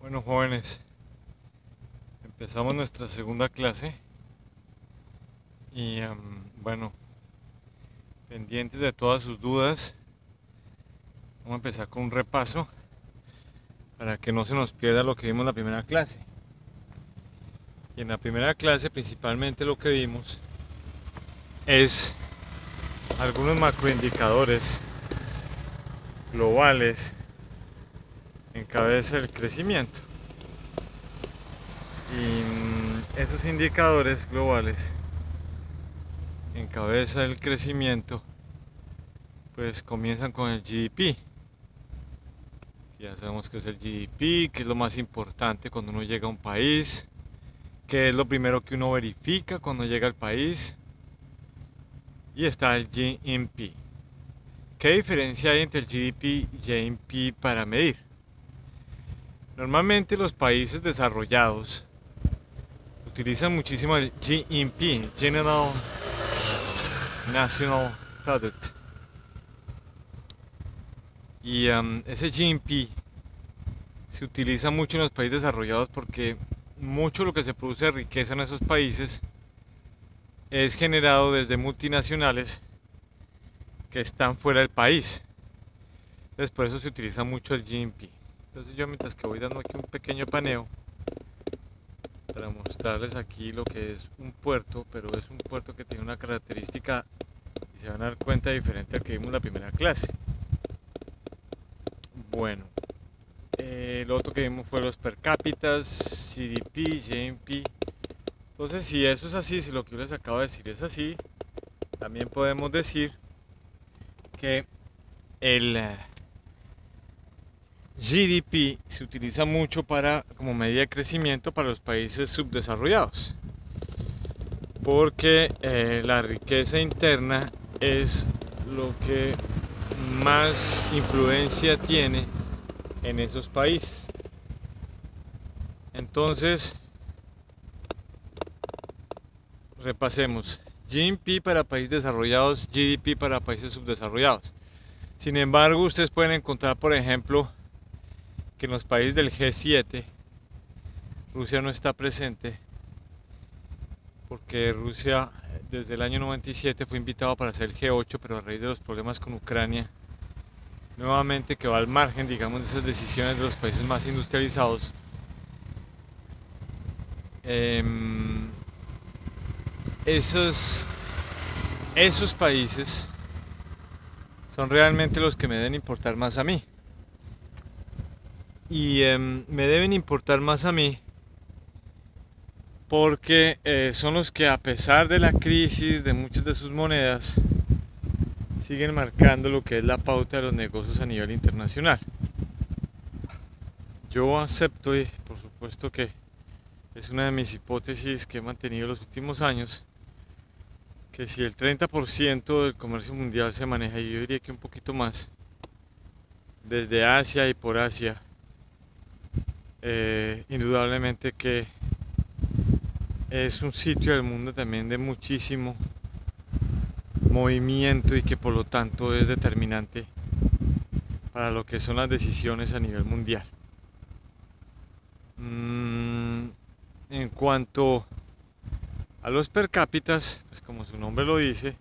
Bueno, jóvenes, empezamos nuestra segunda clase y bueno, pendientes de todas sus dudas, vamos a empezar con un repaso para que no se nos pierda lo que vimos en la primera clase. Y en la primera clase principalmente lo que vimos es algunos macroindicadores globales en cabeza del crecimiento. Y esos indicadores globales en cabeza del crecimiento pues comienzan con el GDP. Ya sabemos qué es el GDP, qué es lo más importante cuando uno llega a un país, qué es lo primero que uno verifica cuando llega al país. Y está el GNP. ¿Qué diferencia hay entre el GDP y GNP para medir? Normalmente los países desarrollados utilizan muchísimo el GNP, General National Product. Y ese GNP se utiliza mucho en los países desarrollados porque mucho de lo que se produce de riqueza en esos países es generado desde multinacionales que están fuera del país. Entonces por eso se utiliza mucho el GNP. Entonces yo, mientras que voy dando aquí un pequeño paneo para mostrarles aquí lo que es un puerto, pero es un puerto que tiene una característica y se van a dar cuenta diferente al que vimos en la primera clase. Bueno, lo otro que vimos fue los per cápitas, GDP, GNP. Entonces, si eso es así, si lo que yo les acabo de decir es así, también podemos decir que el GDP se utiliza mucho como medida de crecimiento para los países subdesarrollados, porque la riqueza interna es lo que más influencia tiene en esos países. Entonces, repasemos: GNP para países desarrollados, GDP para países subdesarrollados. Sin embargo, ustedes pueden encontrar, por ejemplo, que en los países del G7 Rusia no está presente, porque Rusia desde el año 97 fue invitado para ser el G8, pero a raíz de los problemas con Ucrania nuevamente quedó al margen, digamos, de esas decisiones de los países más industrializados. Esos países son realmente los que me deben importar más a mí. Y me deben importar más a mí porque son los que, a pesar de la crisis de muchas de sus monedas, siguen marcando lo que es la pauta de los negocios a nivel internacional. Yo acepto, y por supuesto que es una de mis hipótesis que he mantenido los últimos años, que si el 30% del comercio mundial se maneja, y yo diría que un poquito más, desde Asia y por Asia, indudablemente que es un sitio del mundo también de muchísimo movimiento y que por lo tanto es determinante para lo que son las decisiones a nivel mundial. En cuanto a los per cápitas, pues como su nombre lo dice,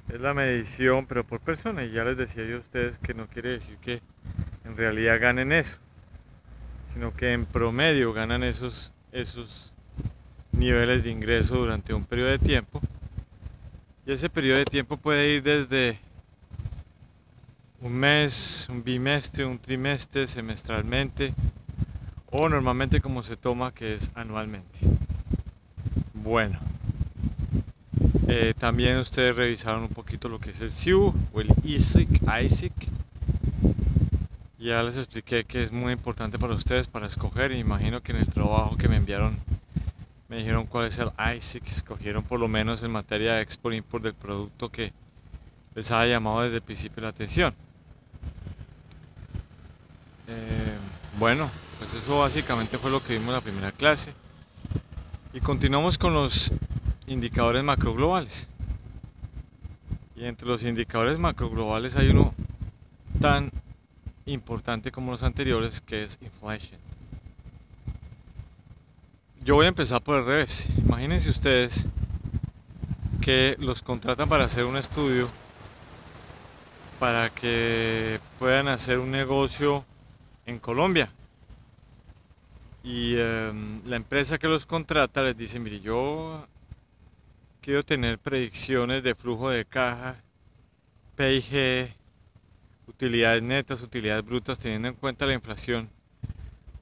es la medición pero por persona, y ya les decía yo a ustedes que no quiere decir que en realidad ganen eso, sino que en promedio ganan esos niveles de ingreso durante un periodo de tiempo. Y ese periodo de tiempo puede ir desde un mes, un bimestre, un trimestre, semestralmente, o normalmente como se toma, que es anualmente. Bueno, también ustedes revisaron un poquito lo que es el SIU o el ISIC. Ya les expliqué que es muy importante para ustedes para escoger, y imagino que en el trabajo que me enviaron me dijeron cuál es el ISIC, escogieron por lo menos en materia de export-import del producto que les haya llamado desde el principio la atención. Bueno, pues eso básicamente fue lo que vimos en la primera clase. Y continuamos con los indicadores macroglobales. Y entre los indicadores macroglobales hay uno tan importante como los anteriores, que es inflation. Yo voy a empezar por el revés. Imagínense ustedes que los contratan para hacer un estudio para que puedan hacer un negocio en Colombia. Y la empresa que los contrata les dice, mire, yo quiero tener predicciones de flujo de caja, P&G, utilidades netas, utilidades brutas, teniendo en cuenta la inflación,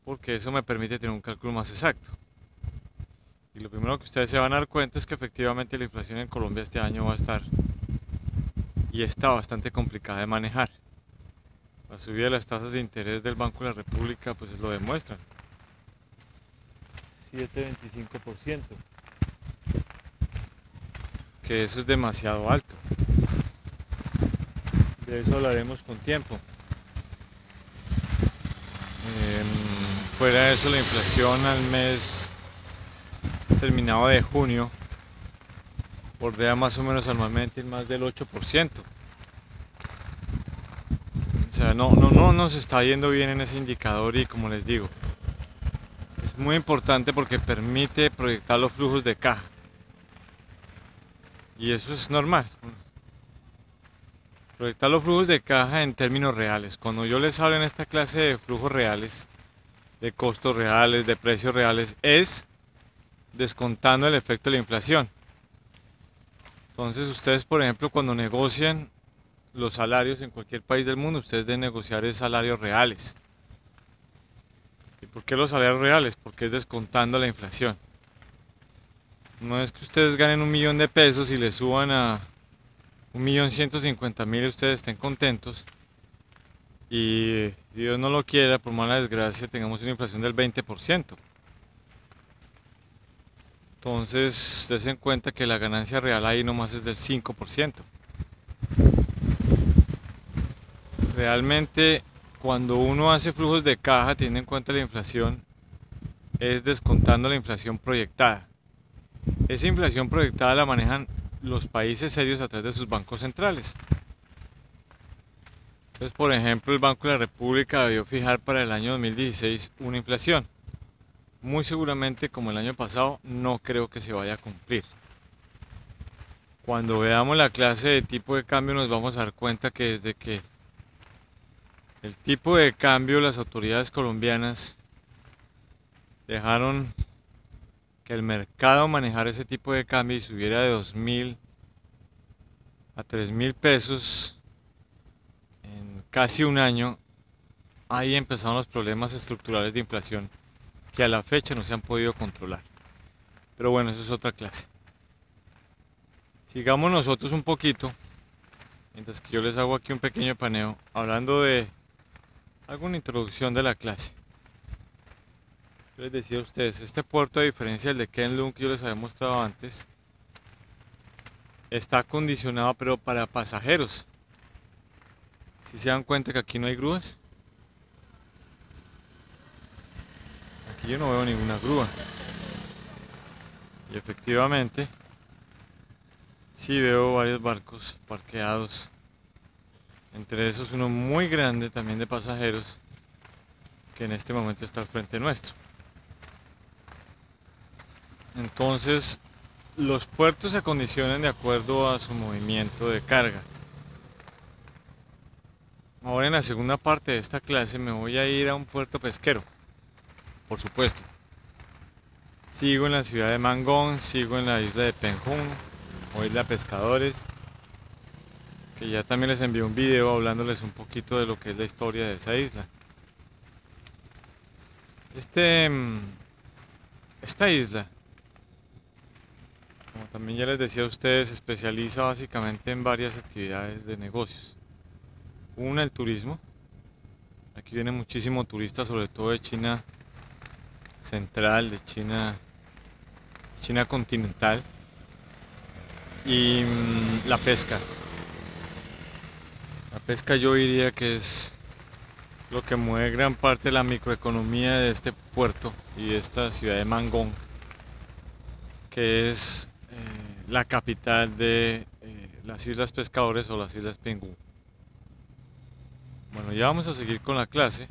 porque eso me permite tener un cálculo más exacto. Y lo primero que ustedes se van a dar cuenta es que efectivamente la inflación en Colombia este año va a estar y está bastante complicada de manejar. La subida de las tasas de interés del Banco de la República pues lo demuestra. 7,25%, que eso es demasiado alto. De eso hablaremos con tiempo. Fuera de eso, la inflación al mes terminado de junio bordea más o menos anualmente en más del 8%. O sea, no nos está yendo bien en ese indicador y como les digo, es muy importante porque permite proyectar los flujos de caja. Y eso es normal. Proyectar los flujos de caja en términos reales. Cuando yo les hablo en esta clase de flujos reales, de costos reales, de precios reales, es descontando el efecto de la inflación. Entonces ustedes, por ejemplo, cuando negocian los salarios en cualquier país del mundo, ustedes deben negociar salarios reales. ¿Y por qué los salarios reales? Porque es descontando la inflación. No es que ustedes ganen 1.000.000 de pesos y les suban a 1.150.000 y ustedes estén contentos. Y Dios no lo quiera, por mala desgracia, tengamos una inflación del 20%. Entonces, dense en cuenta que la ganancia real ahí nomás es del 5%. Realmente, cuando uno hace flujos de caja, teniendo en cuenta la inflación, es descontando la inflación proyectada. Esa inflación proyectada la manejan los países serios a través de sus bancos centrales. Entonces, por ejemplo, el Banco de la República debió fijar para el año 2016 una inflación. Muy seguramente, como el año pasado, no creo que se vaya a cumplir. Cuando veamos la clase de tipo de cambio nos vamos a dar cuenta que desde que el tipo de cambio, las autoridades colombianas dejaron que el mercado manejara ese tipo de cambio y subiera de 2.000 a 3.000 pesos en casi un año, ahí empezaron los problemas estructurales de inflación que a la fecha no se han podido controlar. Pero bueno, eso es otra clase. Sigamos nosotros un poquito, mientras que yo les hago aquí un pequeño paneo, hablando de alguna introducción de la clase. Yo les decía a ustedes, este puerto, a diferencia del de Kennelunk que yo les había mostrado antes, está acondicionado pero para pasajeros. Si se dan cuenta que aquí no hay grúas, aquí yo no veo ninguna grúa. Y efectivamente, sí veo varios barcos parqueados. Entre esos uno muy grande también de pasajeros, que en este momento está al frente nuestro. Entonces, los puertos se acondicionan de acuerdo a su movimiento de carga. Ahora en la segunda parte de esta clase me voy a ir a un puerto pesquero, por supuesto. Sigo en la ciudad de Mangón, sigo en la isla de Penjún, o isla Pescadores, que ya también les envié un video hablándoles un poquito de lo que es la historia de esa isla. Esta isla, como también ya les decía a ustedes, se especializa básicamente en varias actividades de negocios. Una, el turismo. Aquí viene muchísimo turista, sobre todo de China central, de China continental. Y la pesca. La pesca yo diría que es lo que mueve gran parte de la microeconomía de este puerto y de esta ciudad de Mangón, que es la capital de las Islas Pescadores o las Islas Pingú. Bueno, ya vamos a seguir con la clase.